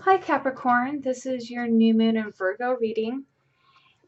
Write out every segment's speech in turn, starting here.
Hi Capricorn, this is your new moon and Virgo reading,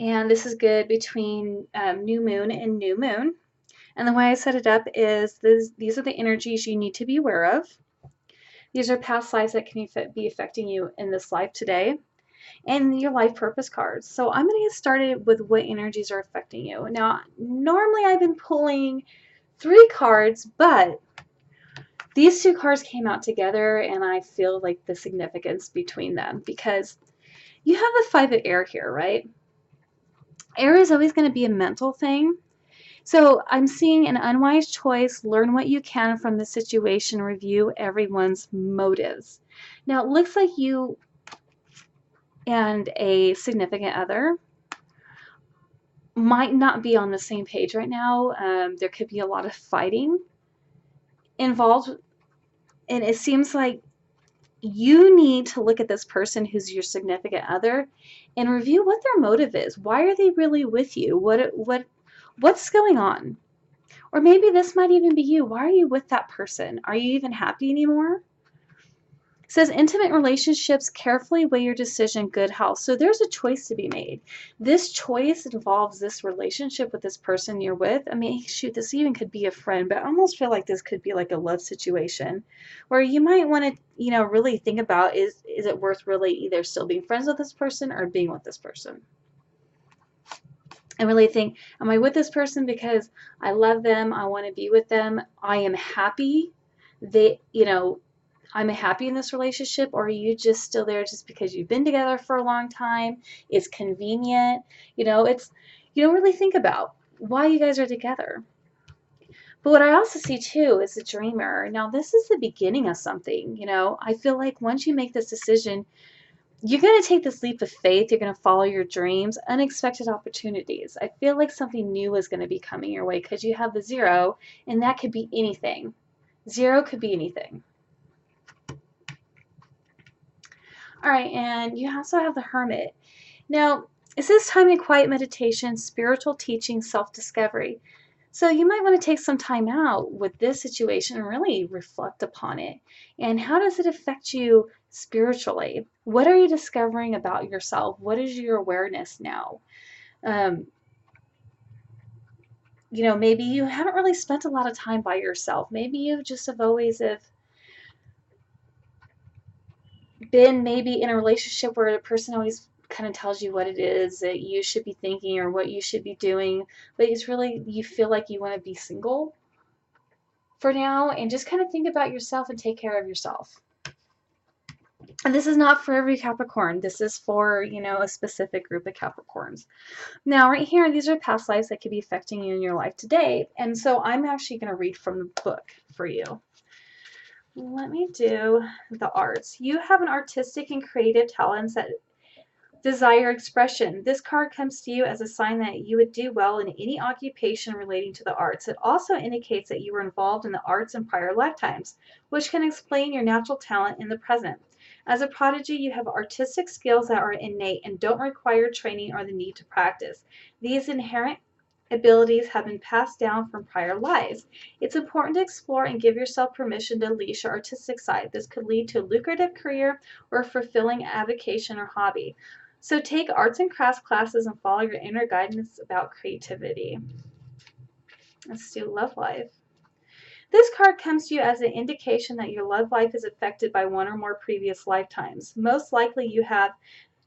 and this is good between new moon and new moon. And the way I set it up is these are the energies you need to be aware of. These are past lives that can be affecting you in this life today, and your life purpose cards. So I'm going to get started with what energies are affecting you. Now, normally I've been pulling 3 cards, but these 2 cards came out together, and I feel like the significance between them because you have the 5 of air here, right? Air is always going to be a mental thing. So I'm seeing an unwise choice. Learn what you can from the situation. Review everyone's motives. Now it looks like you and a significant other might not be on the same page right now. There could be a lot of fighting involved, and it seems like you need to look at this person who's your significant other and review what their motive is. Why are they really with you? What's going on? Or maybe this might even be you. Why are you with that person? Are you even happy anymore? It says intimate relationships, carefully weigh your decision, good health. So there's a choice to be made. This choice involves this relationship with this person you're with. I mean, shoot, this even could be a friend, but I almost feel like this could be like a love situation where you might want to, really think about is it worth really either still being friends with this person or being with this person? And really think, am I with this person because I love them, I want to be with them, I am happy, I'm happy in this relationship, or are you just still there just because you've been together for a long time, it's convenient, it's, you don't really think about why you guys are together. But what I also see too is a dreamer. Now this is the beginning of something, I feel like once you make this decision, you're going to take this leap of faith. You're going to follow your dreams, unexpected opportunities. I feel like something new is going to be coming your way because you have the 0, and that could be anything. 0 could be anything. All right, and you also have the Hermit. Now, it says time in quiet meditation, spiritual teaching, self-discovery. So you might want to take some time out with this situation and really reflect upon it. And how does it affect you spiritually? What are you discovering about yourself? What is your awareness now? Um, maybe you haven't really spent a lot of time by yourself. Maybe you just have always been maybe in a relationship where the person always kind of tells you what it is that you should be thinking or what you should be doing, but it's really you feel like you want to be single for now and just kind of think about yourself and take care of yourself. And this is not for every Capricorn. This is for, a specific group of Capricorns. Now, right here, these are past lives that could be affecting you in your life today. And so I'm actually going to read from the book for you. Let me do the arts. You have an artistic and creative talents that desire expression. This card comes to you as a sign that you would do well in any occupation relating to the arts. It also indicates that you were involved in the arts in prior lifetimes, which can explain your natural talent in the present. As a prodigy, you have artistic skills that are innate and don't require training or the need to practice. These inherent abilities have been passed down from prior lives. It's important to explore and give yourself permission to unleash your artistic side. This could lead to a lucrative career or a fulfilling avocation or hobby. So take arts and crafts classes and follow your inner guidance about creativity. Let's do love life. This card comes to you as an indication that your love life is affected by one or more previous lifetimes. Most likely you have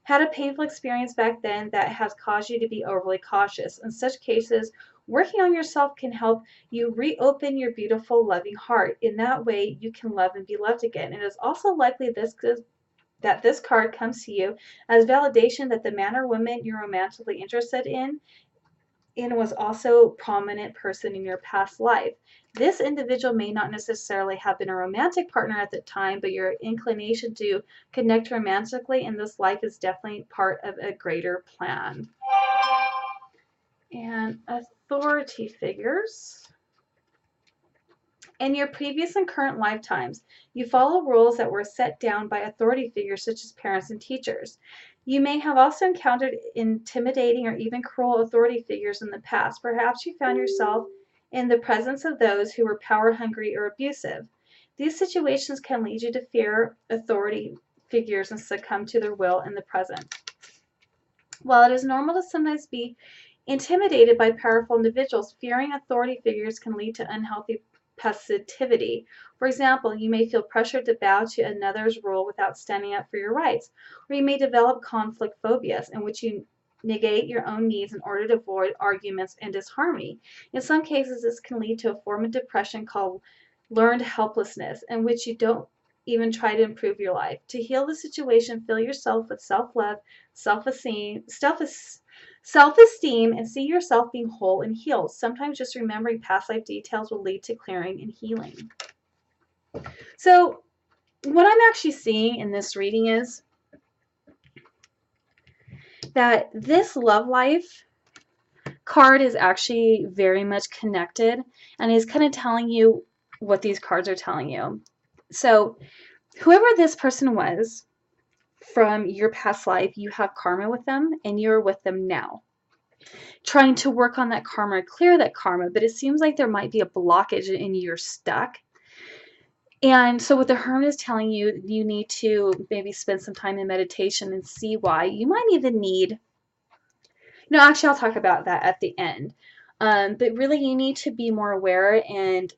had a painful experience back then that has caused you to be overly cautious. In such cases, working on yourself can help you reopen your beautiful, loving heart. In that way, you can love and be loved again. It is also likely that this card comes to you as validation that the man or woman you're romantically interested in was also a prominent person in your past life. This individual may not necessarily have been a romantic partner at the time, but your inclination to connect romantically in this life is definitely part of a greater plan. And authority figures. In your previous and current lifetimes, you follow rules that were set down by authority figures such as parents and teachers. You may have also encountered intimidating or even cruel authority figures in the past. Perhaps you found yourself in the presence of those who were power hungry or abusive. These situations can lead you to fear authority figures and succumb to their will in the present. While it is normal to sometimes be intimidated by powerful individuals, fearing authority figures can lead to unhealthy passivity. For example, you may feel pressured to bow to another's rule without standing up for your rights, or you may develop conflict phobias in which you negate your own needs in order to avoid arguments and disharmony. In some cases, this can lead to a form of depression called learned helplessness, in which you don't even try to improve your life. To heal the situation, fill yourself with self-love, self-esteem, self-esteem, and see yourself being whole and healed. Sometimes just remembering past life details will lead to clearing and healing. So what I'm actually seeing in this reading is that this love life card is actually very much connected and is kind of telling you what these cards are telling you. So whoever this person was from your past life, you have karma with them and you're with them now, trying to work on that karma, clear that karma, but it seems like there might be a blockage and you're stuck. And so what the Hermit is telling you, you need to maybe spend some time in meditation and see why. You might even need, actually I'll talk about that at the end. But really you need to be more aware and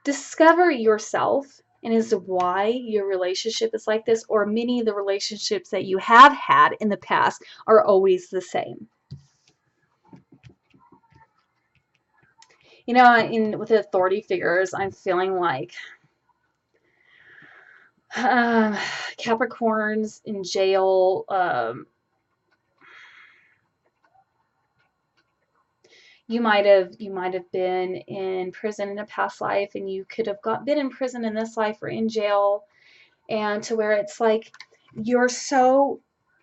discover yourself and as to why your relationship is like this, or many of the relationships that you have had in the past are always the same. With the authority figures, I'm feeling like Capricorns in jail. You might have been in prison in a past life, and you could have been in prison in this life or in jail, and to where it's like you're so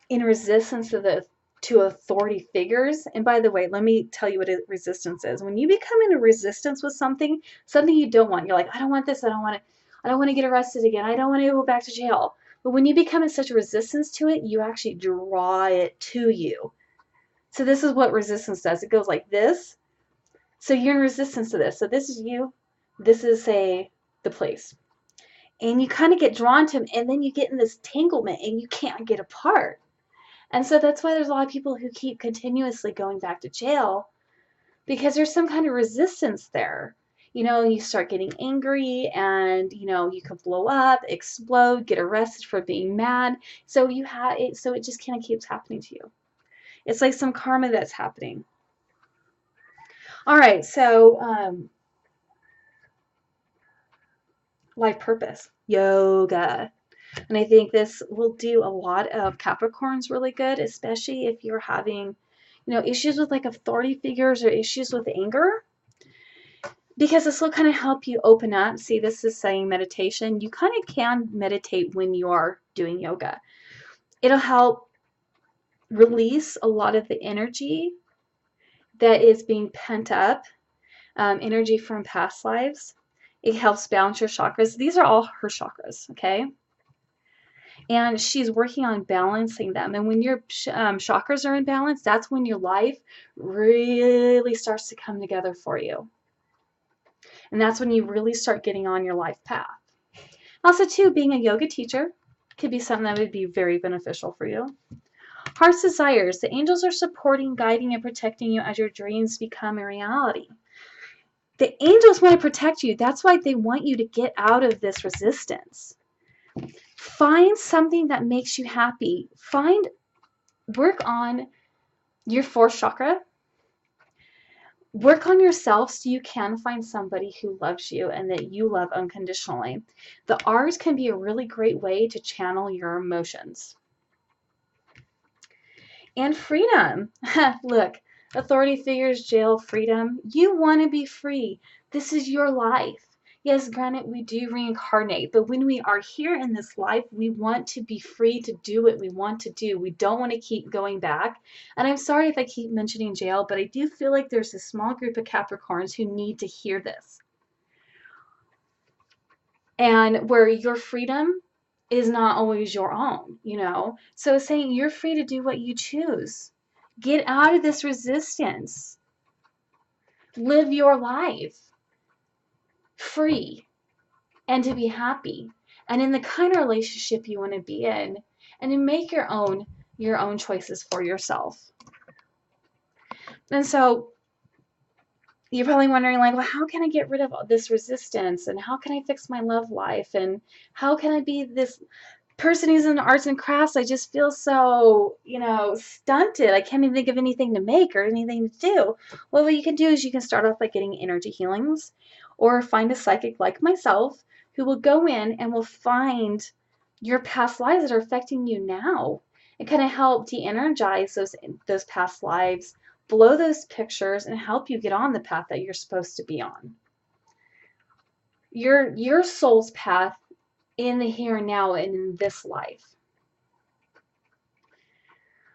in resistance to authority figures. And by the way, let me tell you what resistance is. When you become in a resistance with something you don't want, you're like, I don't want this, I don't want to get arrested again, I don't want to go back to jail. But when you become in such a resistance to it, you actually draw it to you. So this is what resistance does. It goes like this. So you're in resistance to this. So this is you. This is, say, the place. And you kind of get drawn to them, and then you get in this tanglement, and you can't get apart. And so that's why there's a lot of people who keep continuously going back to jail, because there's some kind of resistance there. You start getting angry, and you can blow up, explode, get arrested for being mad. So it just kind of keeps happening to you. It's like some karma that's happening. All right, so life purpose, yoga. And I think this will do a lot of Capricorns really good, especially if you're having, issues with like authority figures or issues with anger. Because this will kind of help you open up. See, this is saying meditation. You kind of can meditate when you are doing yoga. It'll help release a lot of the energy that is being pent up, energy from past lives. It helps balance your chakras. These are all her chakras, okay? And she's working on balancing them. And when your chakras are in balance, that's when your life really starts to come together for you. And that's when you really start getting on your life path. Also, too, being a yoga teacher could be something that would be very beneficial for you. Heart's desires. The angels are supporting, guiding, and protecting you as your dreams become a reality. The angels want to protect you. That's why they want you to get out of this resistance. Find something that makes you happy. Work on your fourth chakra. Work on yourself so you can find somebody who loves you and that you love unconditionally. The arts can be a really great way to channel your emotions. And freedom. Look, authority figures, jail, freedom. You want to be free. This is your life. Yes, granted, we do reincarnate, but when we are here in this life, we want to be free to do what we want to do. We don't want to keep going back. And I'm sorry if I keep mentioning jail, but I do feel like there's a small group of Capricorns who need to hear this. And where your freedom is not always your own, So saying you're free to do what you choose. Get out of this resistance. Live your life free and to be happy. and in the kind of relationship you want to be in, and to make your own choices for yourself. And so you're probably wondering, like, well, how can I get rid of all this resistance, and how can I fix my love life, and how can I be this person who's in arts and crafts? I just feel so, stunted. I can't even think of anything to make or anything to do. Well, what you can do is you can start off by getting energy healings, or find a psychic like myself who will go in and will find your past lives that are affecting you now, and kind of help de-energize those past lives, blow those pictures, and help you get on the path that you're supposed to be on. Your soul's path in the here and now and in this life.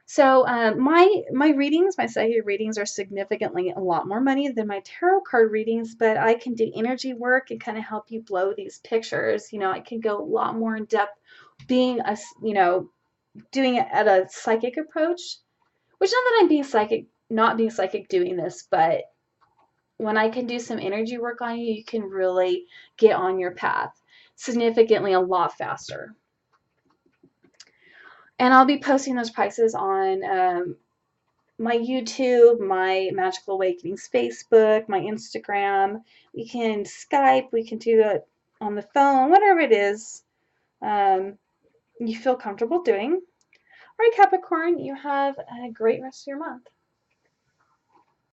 So my readings, my psychic readings, are significantly a lot more money than my tarot card readings, but I can do energy work and kind of help you blow these pictures. I can go a lot more in depth, being doing it at a psychic approach, which not that I'm not being psychic doing this, but when I can do some energy work on you, you can really get on your path significantly a lot faster. And I'll be posting those prices on my YouTube, my Magical Awakenings Facebook, my Instagram. We can Skype, we can do it on the phone, whatever it is you feel comfortable doing. All right, Capricorn, you have a great rest of your month.